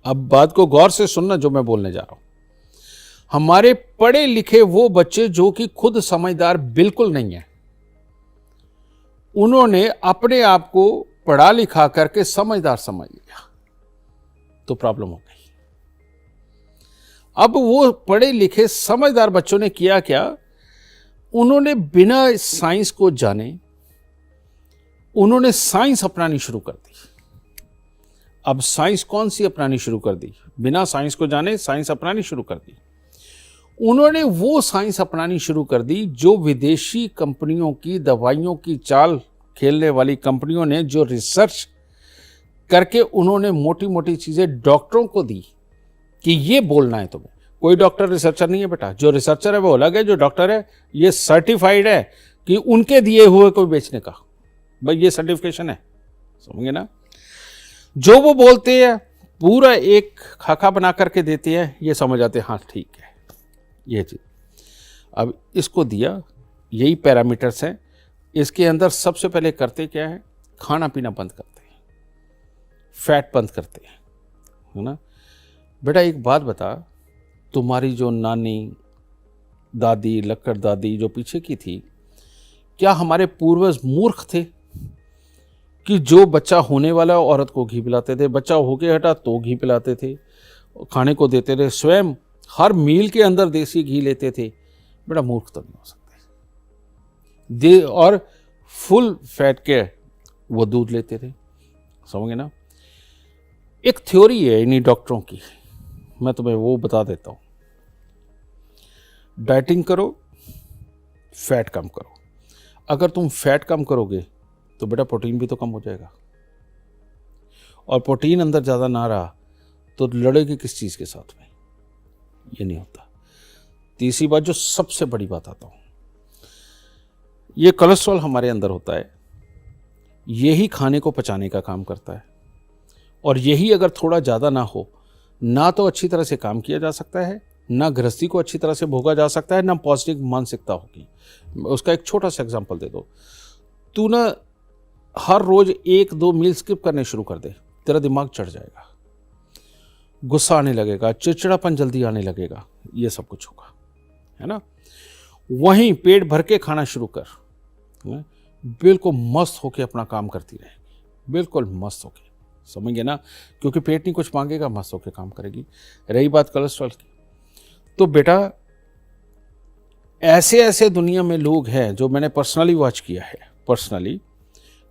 अब बात को गौर से सुनना जो मैं बोलने जा रहा हूं। हमारे पढ़े लिखे वो बच्चे जो कि खुद समझदार बिल्कुल नहीं है, उन्होंने अपने आप को पढ़ा लिखा करके समझदार समझ लिया, तो प्रॉब्लम हो गई। अब वो पढ़े लिखे समझदार बच्चों ने किया क्या, उन्होंने बिना साइंस को जाने उन्होंने साइंस अपनानी शुरू कर दी। अब साइंस कौन सी अपनानी शुरू कर दी? बिना साइंस को जाने साइंस अपनानी शुरू कर दी। उन्होंने वो साइंस अपनानी शुरू कर दी जो विदेशी कंपनियों की दवाइयों की चाल खेलने वाली कंपनियों ने जो रिसर्च करके उन्होंने मोटी मोटी चीजें डॉक्टरों को दी कि ये बोलना है तुम्हें। कोई डॉक्टर रिसर्चर नहीं है बेटा, जो रिसर्चर है वो अलग है, जो डॉक्टर है ये सर्टिफाइड है कि उनके दिए हुए को बेचने का, भाई ये सर्टिफिकेशन है, समझे ना। जो वो बोलते हैं पूरा एक खाका बना करके देते हैं, ये समझ आते हैं हाँ ठीक है ये चीज। अब इसको दिया, यही पैरामीटर्स हैं इसके अंदर। सबसे पहले करते क्या है, खाना पीना बंद करते हैं, फैट बंद करते हैं, है ना। बेटा एक बात बता, तुम्हारी जो नानी दादी लक्कड़ दादी जो पीछे की थी, क्या हमारे पूर्वज मूर्ख थे कि जो बच्चा होने वाला औरत को घी पिलाते थे, बच्चा होके हटा तो घी पिलाते थे, खाने को देते थे, स्वयं हर मील के अंदर देसी घी लेते थे? बेटा मूर्ख तो नहीं हो सकते। और फुल फैट के वो दूध लेते थे, समझे ना। एक थ्योरी है इन्हीं डॉक्टरों की, मैं तुम्हें वो बता देता हूं। डाइटिंग करो, फैट कम करो। अगर तुम फैट कम करोगे तो बेटा प्रोटीन भी तो कम हो जाएगा, और प्रोटीन अंदर ज़्यादा ना रहा तो लड़ेगी किस चीज़ के साथ में? ये नहीं होता। तीसरी बात, जो सबसे बड़ी बात आता हूं, ये कोलेस्ट्रॉल हमारे अंदर होता है, यही खाने को पचाने का काम करता है, और यही अगर थोड़ा ज़्यादा ना हो, ना तो अच्छी तरह से काम किया जा सकता है, ना गृहस्थी को अच्छी तरह से भोगा जा सकता है, ना पॉजिटिव मानसिकता होगी। उसका एक छोटा सा एग्जांपल दे दो। तू ना हर रोज 1-2 मील स्किप करने शुरू कर दे, तेरा दिमाग चढ़ जाएगा, गुस्सा आने लगेगा, चिड़चिड़ापन जल्दी आने लगेगा, ये सब कुछ होगा, है ना। वहीं पेट भर के खाना शुरू कर, बिल्कुल मस्त होके अपना काम करती रहेगी, बिल्कुल मस्त होके, समझिए ना, क्योंकि पेट नहीं कुछ मांगेगा, मस्त होके काम करेगी। रही बात कोलेस्ट्रॉल की, तो बेटा ऐसे ऐसे दुनिया में लोग हैं जो मैंने पर्सनली वॉच किया है, पर्सनली,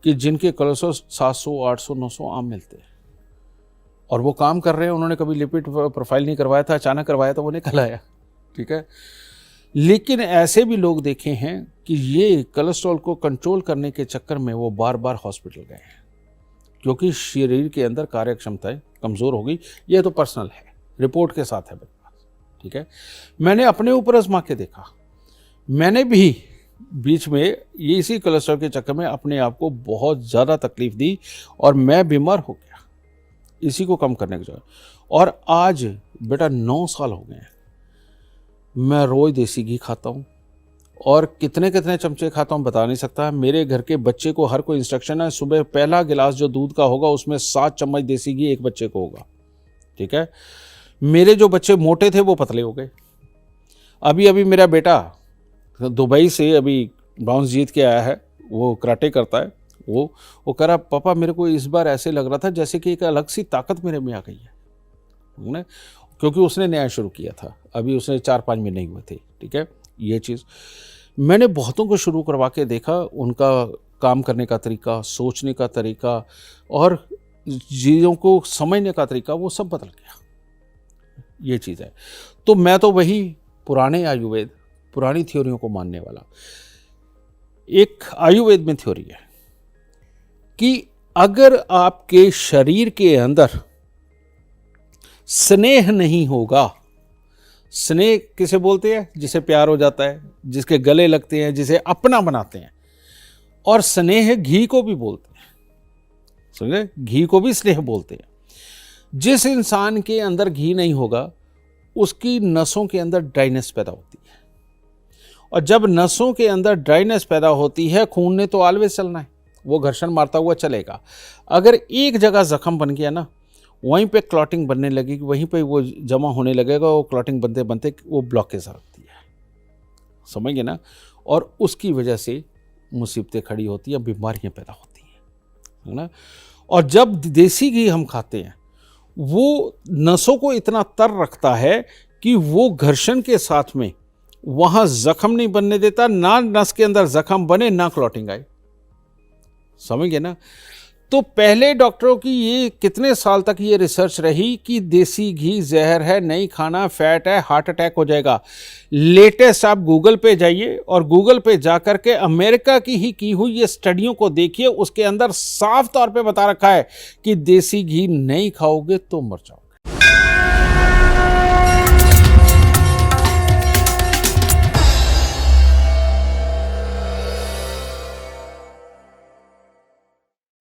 कि जिनके कोलेस्ट्रॉल 700, 800, 900 आम मिलते हैं, और वो काम कर रहे हैं। उन्होंने कभी लिपिड प्रोफाइल नहीं करवाया था, अचानक करवाया तो वो निकल आया, ठीक है। लेकिन ऐसे भी लोग देखे हैं कि ये कोलेस्ट्रॉल को कंट्रोल करने के चक्कर में वो बार बार हॉस्पिटल गए हैं, क्योंकि शरीर के अंदर कार्य क्षमताएं कमज़ोर हो गई। ये तो पर्सनल है, रिपोर्ट के साथ है मेरे पास, ठीक है। मैंने अपने ऊपर आजमा के देखा, मैंने भी बीच में ये इसी कोलेस्ट्रॉल के चक्कर में अपने आप को बहुत ज़्यादा तकलीफ दी, और मैं बीमार हो गया इसी को कम करने के लिए। और आज बेटा 9 साल हो गए हैं, मैं रोज़ देसी घी खाता हूँ, और कितने कितने चमचे खाता हूँ बता नहीं सकता। मेरे घर के बच्चे को हर कोई इंस्ट्रक्शन है, सुबह पहला गिलास जो दूध का होगा उसमें 7 चम्मच देसी घी एक बच्चे को होगा, ठीक है। मेरे जो बच्चे मोटे थे वो पतले हो गए। अभी मेरा बेटा दुबई से अभी ब्राउन्स जीत के आया है, वो कराटे करता है, वो कह रहा पापा मेरे को इस बार ऐसे लग रहा था जैसे कि एक अलग सी ताकत मेरे में आ गई है, क्योंकि उसने नया शुरू किया था, अभी उसने 4-5 महीने नहीं हुए थे, ठीक है। ये चीज़ मैंने बहुतों को शुरू करवा के देखा, उनका काम करने का तरीका, सोचने का तरीका और चीज़ों को समझने का तरीका, वो सब बदल गया। ये चीज़ है। तो मैं तो वही पुराने आयुर्वेद, पुरानी थ्योरियों को मानने वाला। एक आयुर्वेद में थ्योरी है कि अगर आपके शरीर के अंदर स्नेह नहीं होगा, स्नेह किसे बोलते हैं? जिसे प्यार हो जाता है, जिसके गले लगते हैं, जिसे अपना बनाते हैं, और स्नेह घी को भी बोलते हैं, समझे, घी को भी स्नेह बोलते हैं। जिस इंसान के अंदर घी नहीं होगा उसकी नसों के अंदर ड्राइनेस पैदा होती है, और जब नसों के अंदर ड्राइनेस पैदा होती है, खून ने तो ऑलवेज चलना है, वो घर्षण मारता हुआ चलेगा। अगर एक जगह जख्म बन गया ना, वहीं पे क्लॉटिंग बनने लगेगी, वहीं पे वो जमा होने लगेगा, वो क्लॉटिंग बनते बनते वो ब्लॉकेज रखती है, समझ गए ना। और उसकी वजह से मुसीबतें खड़ी होती हैं, बीमारियां पैदा होती हैं, है ना। और जब देसी घी हम खाते हैं वो नसों को इतना तर रखता है कि वो घर्षण के साथ में वहां जख्म नहीं बनने देता, ना नस के अंदर जख्म बने ना क्लॉटिंग आए, समझ गए ना। तो पहले डॉक्टरों की ये कितने साल तक ये रिसर्च रही कि देसी घी जहर है, नहीं खाना, फैट है, हार्ट अटैक हो जाएगा। लेटेस्ट आप गूगल पे जाइए और गूगल पे जाकर के अमेरिका की हुई ये स्टडियों को देखिए, उसके अंदर साफ तौर पे बता रखा है कि देसी घी नहीं खाओगे तो मर जाओ।